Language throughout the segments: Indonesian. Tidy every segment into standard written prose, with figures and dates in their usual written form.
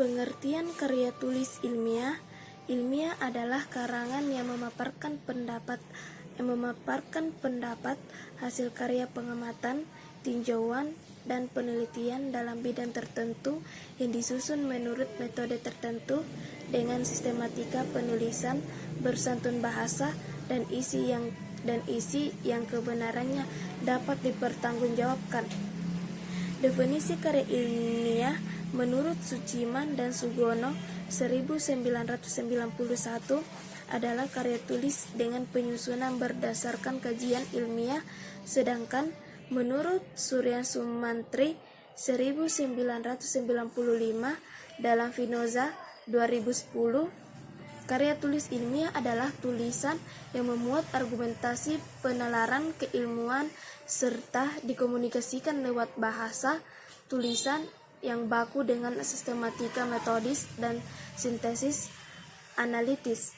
Pengertian karya tulis ilmiah. Ilmiah adalah karangan yang memaparkan pendapat, hasil karya pengamatan, tinjauan, dan penelitian dalam bidang tertentu yang disusun menurut metode tertentu dengan sistematika penulisan bersantun bahasa dan isi yang kebenarannya dapat dipertanggungjawabkan. Definisi karya ilmiah menurut Suciman dan Sugono 1991 adalah karya tulis dengan penyusunan berdasarkan kajian ilmiah, sedangkan menurut Surya Sumantri 1995 dalam Finoza 2010, karya tulis ilmiah adalah tulisan yang memuat argumentasi penalaran keilmuan serta dikomunikasikan lewat bahasa tulisan yang baku dengan sistematika metodis dan sintesis analitis.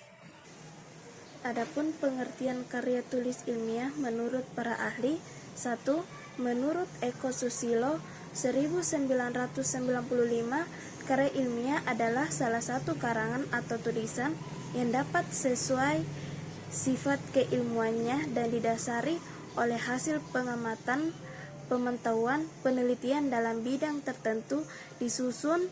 Adapun pengertian karya tulis ilmiah menurut para ahli: 1. Menurut Eko Susilo 1995, karya ilmiah adalah salah satu karangan atau tulisan yang dapat sesuai sifat keilmuannya dan didasari oleh hasil pengamatan, pemantauan, penelitian dalam bidang tertentu, disusun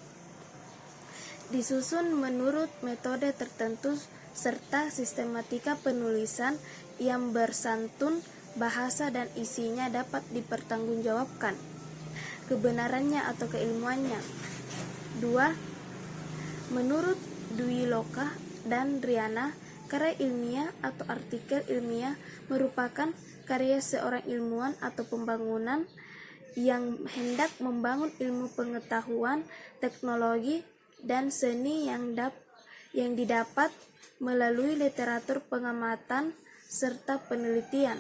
menurut metode tertentu serta sistematika penulisan yang bersantun bahasa dan isinya dapat dipertanggungjawabkan kebenarannya atau keilmuannya. 2. Menurut Dwi Loka dan Riana, karya ilmiah atau artikel ilmiah merupakan karya seorang ilmuwan atau pembangunan yang hendak membangun ilmu pengetahuan, teknologi, dan seni yang didapat melalui literatur pengamatan serta penelitian.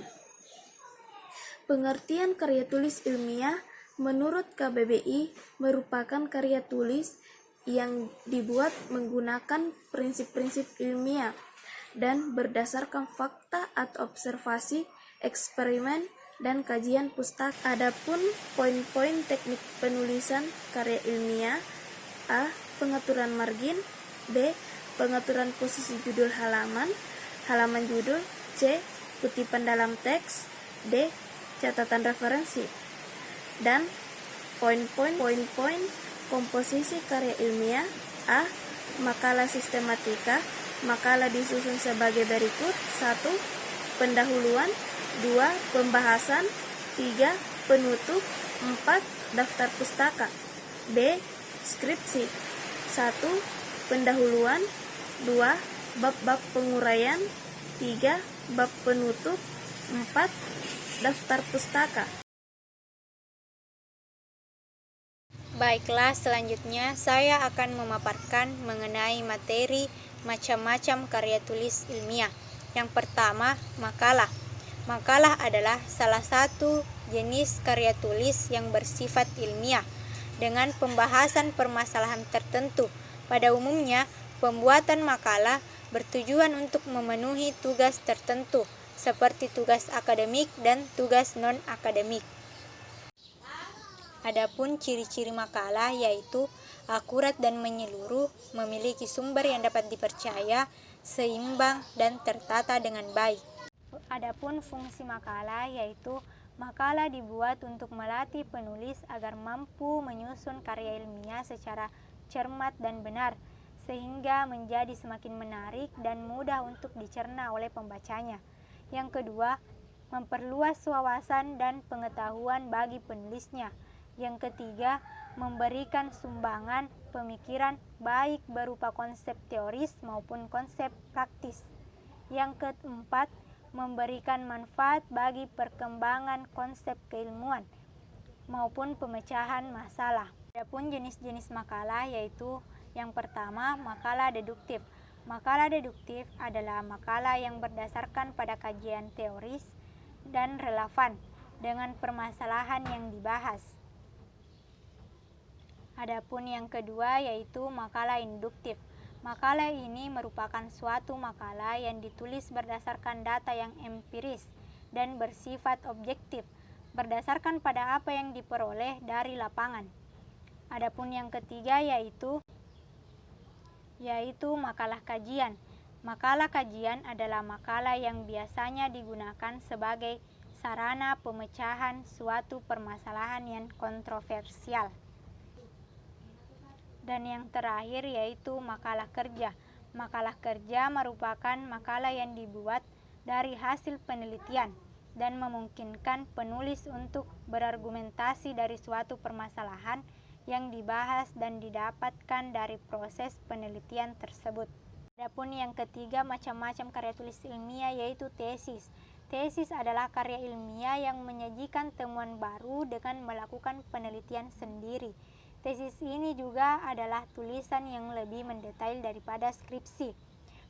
Pengertian karya tulis ilmiah menurut KBBI merupakan karya tulis yang dibuat menggunakan prinsip-prinsip ilmiah dan berdasarkan fakta atau observasi, eksperimen, dan kajian pustaka. Adapun poin-poin teknik penulisan karya ilmiah: A. Pengaturan margin. B. Pengaturan posisi judul halaman judul. C. Kutipan dalam teks. D. Catatan referensi. Dan poin-poin komposisi karya ilmiah: A. Makalah sistematika. Makalah disusun sebagai berikut: 1. Pendahuluan. 2. Pembahasan. 3. Penutup. 4. Daftar pustaka. B. Skripsi. 1. Pendahuluan. 2. Bab-bab penguraian. 3. Bab penutup. 4. Daftar pustaka. Baiklah, selanjutnya saya akan memaparkan mengenai materi macam-macam karya tulis ilmiah. Yang pertama, makalah. Makalah adalah salah satu jenis karya tulis yang bersifat ilmiah dengan pembahasan permasalahan tertentu. Pada umumnya, pembuatan makalah bertujuan untuk memenuhi tugas tertentu, seperti tugas akademik dan tugas non-akademik. Adapun ciri-ciri makalah yaitu akurat dan menyeluruh, memiliki sumber yang dapat dipercaya, seimbang, dan tertata dengan baik. Adapun fungsi makalah yaitu makalah dibuat untuk melatih penulis agar mampu menyusun karya ilmiah secara cermat dan benar, sehingga menjadi semakin menarik dan mudah untuk dicerna oleh pembacanya. Yang kedua, memperluas wawasan dan pengetahuan bagi penulisnya. Yang ketiga, memberikan sumbangan pemikiran baik berupa konsep teoris maupun konsep praktis. Yang keempat, memberikan manfaat bagi perkembangan konsep keilmuan maupun pemecahan masalah. Adapun jenis-jenis makalah yaitu: yang pertama, makalah deduktif. Makalah deduktif adalah makalah yang berdasarkan pada kajian teoris dan relevan dengan permasalahan yang dibahas. Adapun yang kedua yaitu makalah induktif. Makalah ini merupakan suatu makalah yang ditulis berdasarkan data yang empiris dan bersifat objektif, berdasarkan pada apa yang diperoleh dari lapangan. Adapun yang ketiga yaitu yaitu makalah kajian. Makalah kajian adalah makalah yang biasanya digunakan sebagai sarana pemecahan suatu permasalahan yang kontroversial. Dan yang terakhir yaitu makalah kerja. Makalah kerja merupakan makalah yang dibuat dari hasil penelitian dan memungkinkan penulis untuk berargumentasi dari suatu permasalahan yang dibahas dan didapatkan dari proses penelitian tersebut. Adapun yang ketiga, macam-macam karya tulis ilmiah yaitu tesis. Tesis adalah karya ilmiah yang menyajikan temuan baru dengan melakukan penelitian sendiri. Tesis ini juga adalah tulisan yang lebih mendetail daripada skripsi.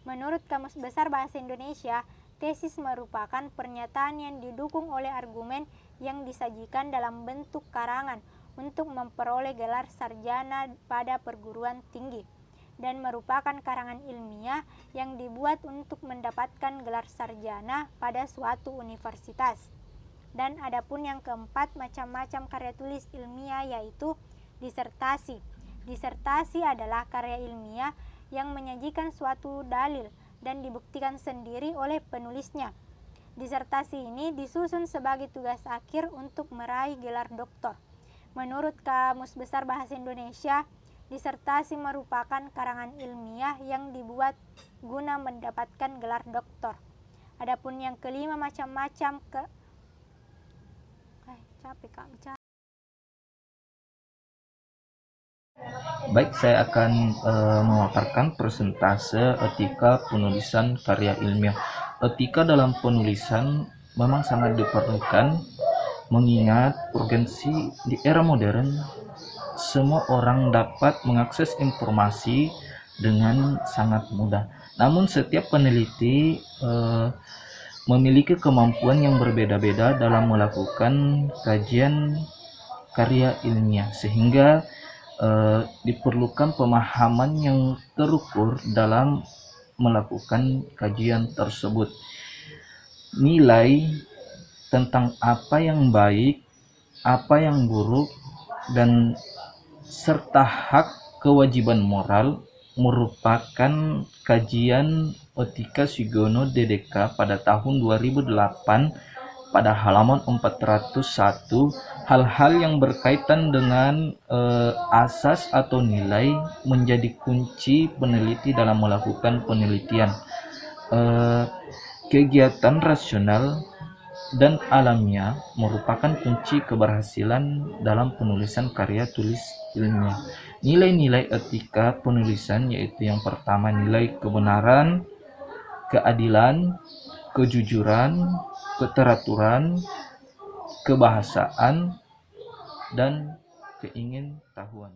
Menurut Kamus Besar Bahasa Indonesia, tesis merupakan pernyataan yang didukung oleh argumen yang disajikan dalam bentuk karangan untuk memperoleh gelar sarjana pada perguruan tinggi, dan merupakan karangan ilmiah yang dibuat untuk mendapatkan gelar sarjana pada suatu universitas. Dan adapun yang keempat, macam-macam karya tulis ilmiah yaitu disertasi. Disertasi adalah karya ilmiah yang menyajikan suatu dalil dan dibuktikan sendiri oleh penulisnya. Disertasi ini disusun sebagai tugas akhir untuk meraih gelar doktor. Menurut Kamus Besar Bahasa Indonesia, disertasi merupakan karangan ilmiah yang dibuat guna mendapatkan gelar doktor. Adapun yang kelima, macam-macam Baik, saya akan memaparkan persentase etika penulisan karya ilmiah. Etika dalam penulisan memang sangat diperlukan, mengingat urgensi di era modern, semua orang dapat mengakses informasi dengan sangat mudah. Namun setiap peneliti memiliki kemampuan yang berbeda-beda dalam melakukan kajian karya ilmiah, sehingga diperlukan pemahaman yang terukur dalam melakukan kajian tersebut. Nilai tentang apa yang baik, apa yang buruk, dan serta hak kewajiban moral merupakan kajian Etika Sugiono DDK pada tahun 2008 pada halaman 401. Hal-hal yang berkaitan dengan asas atau nilai menjadi kunci peneliti dalam melakukan penelitian. Kegiatan rasional dan alamiah merupakan kunci keberhasilan dalam penulisan karya tulis ilmiah. Nilai-nilai etika penulisan yaitu yang pertama, nilai kebenaran, keadilan, kejujuran, keteraturan, kebahasaan, dan keingintahuan.